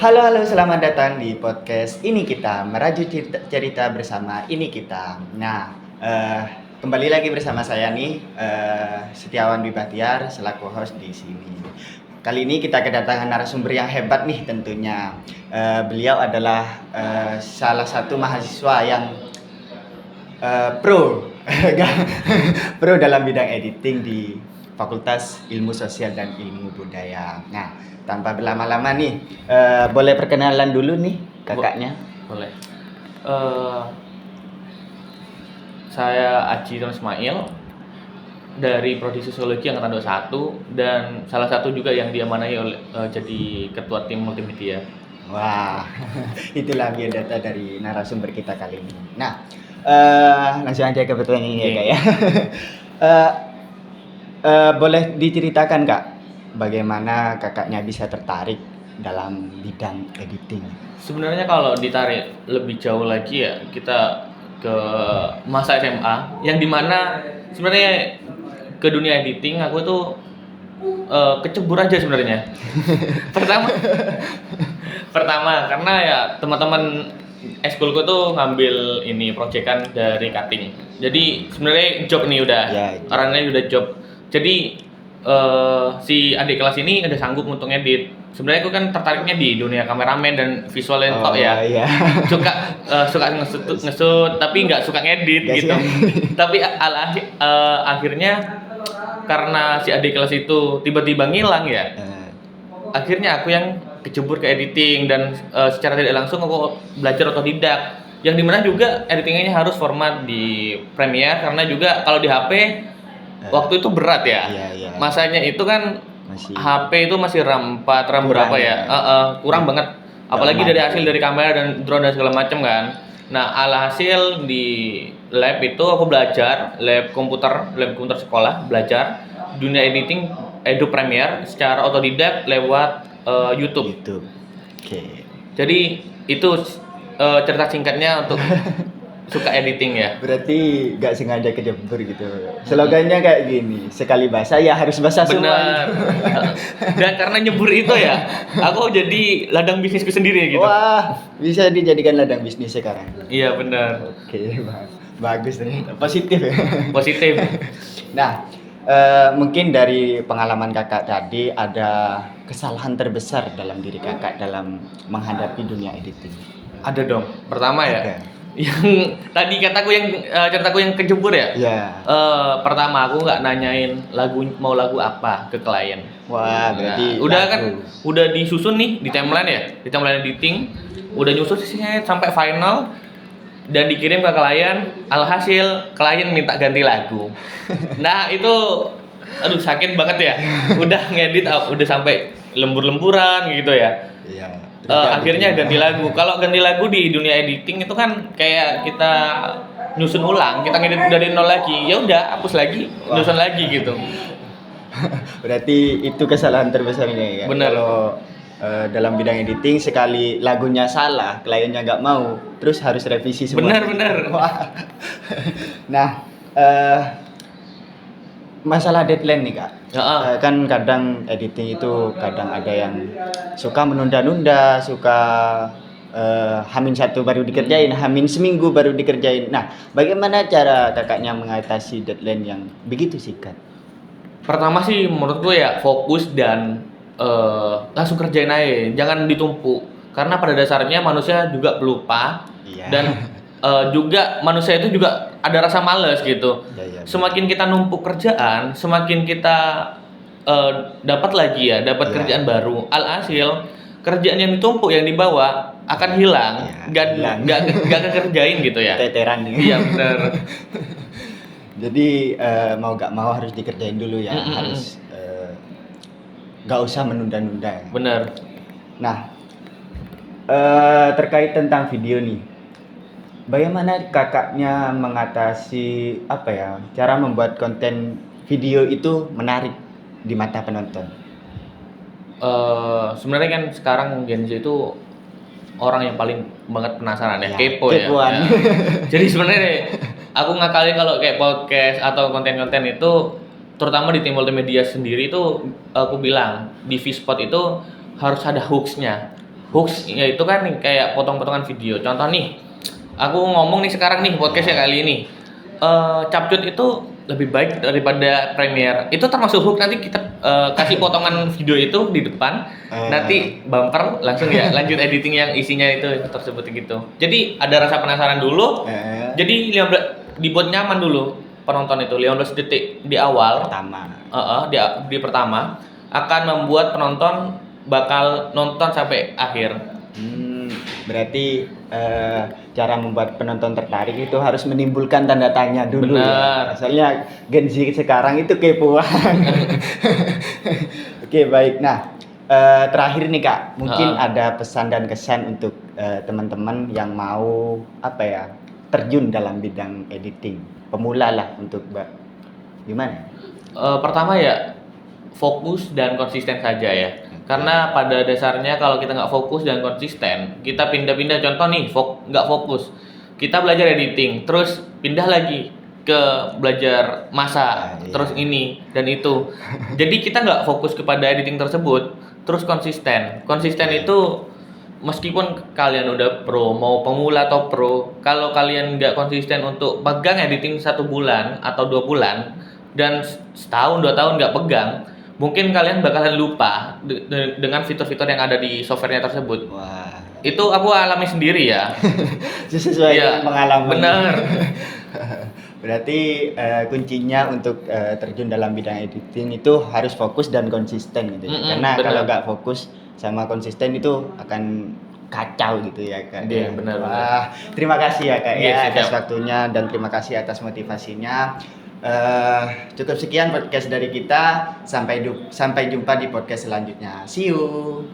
Halo, halo, selamat datang di podcast Ini Kita, merajut cerita bersama Ini Kita. Nah, kembali lagi bersama saya nih, Setiawan Bibatiar selaku host di sini. Kali ini kita kedatangan narasumber yang hebat nih tentunya. Beliau adalah salah satu mahasiswa yang pro, pro dalam bidang editing di Fakultas Ilmu Sosial dan Ilmu Budaya. Nah, tanpa berlama-lama nih, boleh perkenalan dulu nih kakaknya? Boleh. Saya Aji Tom Ismail dari Prodi Sosiologi Angkatan 21 dan salah satu juga yang diamanai oleh jadi ketua tim multimedia. Wah, itulah biodata dari narasumber kita kali ini. Nah, langsung aja ke pertanyaan ya kak ya. Boleh diceritakan kak, bagaimana kakaknya bisa tertarik dalam bidang editing? Sebenarnya kalau ditarik lebih jauh lagi ya kita ke masa SMA yang dimana sebenarnya ke dunia editing aku tuh kecebur aja sebenarnya. Pertama karena ya teman-teman eskulku tuh ngambil ini proyekan dari cutting. Jadi sebenarnya job nih udah orangnya udah job. Jadi si adik kelas ini udah sanggup untuk ngedit. Sebenarnya aku kan tertariknya di dunia kameramen dan visual tok ya. Iya. Suka ngesut tapi nggak suka ngedit gitu. Tapi akhirnya karena si adik kelas itu tiba-tiba ngilang ya. Akhirnya aku yang kecebur ke editing dan secara tidak langsung aku belajar otodidak. Yang dimana juga editingnya harus format di Premiere karena juga kalau di HP waktu itu berat ya. Iya. Masanya itu kan HP itu masih RAM 4, RAM kurang berapa ya? Kurang banget. Apalagi dari hasil dari kamera dan drone dan segala macam kan. Nah, alhasil di lab itu aku belajar, lab komputer sekolah, belajar dunia editing Adobe Premiere secara otodidak lewat YouTube. Oke. Jadi itu cerita singkatnya untuk suka editing ya. Berarti gak sengaja kejebur gitu. Slogannya kayak gini, sekali basah ya harus basah semua. Benar. Dan karena nyebur itu ya, aku jadi ladang bisnisku sendiri gitu. Wah, bisa dijadikan ladang bisnis sekarang. Iya benar. Oke, bagus ternyata. Positif ya. Positif. Nah, mungkin dari pengalaman kakak tadi ada kesalahan terbesar dalam diri kakak dalam menghadapi dunia editing. Ada dong. Pertama ya. Ada. Yang tadi kataku yang ceritaku yang kejebur ya. Iya. Pertama aku nggak nanyain mau lagu apa ke klien. Wah, berarti udah kan udah disusun nih di timeline ya, di timeline editing, udah nyusun sih sampai final dan dikirim ke klien. Alhasil klien minta ganti lagu. Nah itu, aduh sakit banget ya. Udah ngedit, udah sampai lembur-lemburan gitu ya. Iya. Akhirnya ganti lagu. Kalau ganti lagu di dunia editing itu kan kayak kita nyusun ulang, kita ngedit dari nol lagi. Ya udah, hapus lagi, nyusun lagi gitu. Berarti itu kesalahan terbesarnya ya. Bener. Kalau dalam bidang editing sekali lagunya salah, kliennya nggak mau, terus harus revisi semua. Bener. Nah, masalah deadline nih kak. Kan kadang editing itu kadang ada yang suka menunda-nunda, suka H-1 baru dikerjain, H- seminggu baru dikerjain. Nah, bagaimana cara kakaknya mengatasi deadline yang begitu singkat? Pertama sih menurut gue ya fokus dan langsung kerjain aja, jangan ditumpuk. Karena pada dasarnya manusia juga pelupa. Iya. Dan juga manusia itu juga ada rasa malas gitu. Iya. Semakin kita numpuk kerjaan, semakin kita dapat lagi ya, kerjaan baru. Alhasil kerjaan yang ditumpuk yang dibawa akan hilang, nggak kekerjain gitu ya. Teteran nih. Iya benar. Jadi mau gak mau harus dikerjain dulu ya, harus gak usah menunda-nunda. Benar. Nah, terkait tentang video nih, bagaimana kakaknya mengatasi cara membuat konten video itu menarik di mata penonton? Sebenarnya kan sekarang Gen Z itu orang yang paling banget penasaran ya, kepo kepoan. Ya. Jadi sebenarnya aku ngakalin kalau kayak podcast atau konten-konten itu, terutama di tim multimedia sendiri itu aku bilang di V-Spot itu harus ada hooks-nya. Hooks ya itu kan nih, kayak potong-potongan video. Contoh nih, aku ngomong nih sekarang nih podcastnya kali ini. Capcut itu lebih baik daripada Premiere. Itu termasuk hook, nanti kita kasih potongan video itu di depan. Nanti bumper langsung ya lanjut editing yang isinya itu tersebut gitu. Jadi ada rasa penasaran dulu. Jadi dibuat nyaman dulu penonton itu 15 detik di awal Pertama. di pertama akan membuat penonton bakal nonton sampai akhir. Berarti cara membuat penonton tertarik itu harus menimbulkan tanda tanya dulu. Benar. Ya. Soalnya Gen Z sekarang itu kepoan. Oke, baik. Nah, terakhir nih Kak, mungkin ada pesan dan kesan untuk teman-teman yang mau terjun dalam bidang editing, pemula lah untuk gimana? Pertama ya fokus dan konsisten saja ya. Karena pada dasarnya kalau kita nggak fokus dan konsisten, kita pindah-pindah. Contoh nih, nggak fokus, kita belajar editing, terus pindah lagi ke belajar masak, terus ini dan itu. Jadi kita nggak fokus kepada editing tersebut, terus konsisten. Konsisten itu meskipun kalian udah pro, mau pemula atau pro, kalau kalian nggak konsisten untuk pegang editing 1 bulan atau 2 bulan, dan setahun 2 tahun nggak pegang, mungkin kalian bakalan lupa dengan fitur-fitur yang ada di softwarenya tersebut. Wah. Itu aku alami sendiri ya. Sesuai pengalaman. Benar. Berarti kuncinya untuk terjun dalam bidang editing itu harus fokus dan konsisten gitu. Karena kalau nggak fokus sama konsisten itu akan kacau gitu ya Kak. Iya, benar. Wah, terima kasih ya Kak atas siap. waktunya dan terima kasih atas motivasinya. Cukup sekian podcast dari kita. Sampai jumpa di podcast selanjutnya. See you.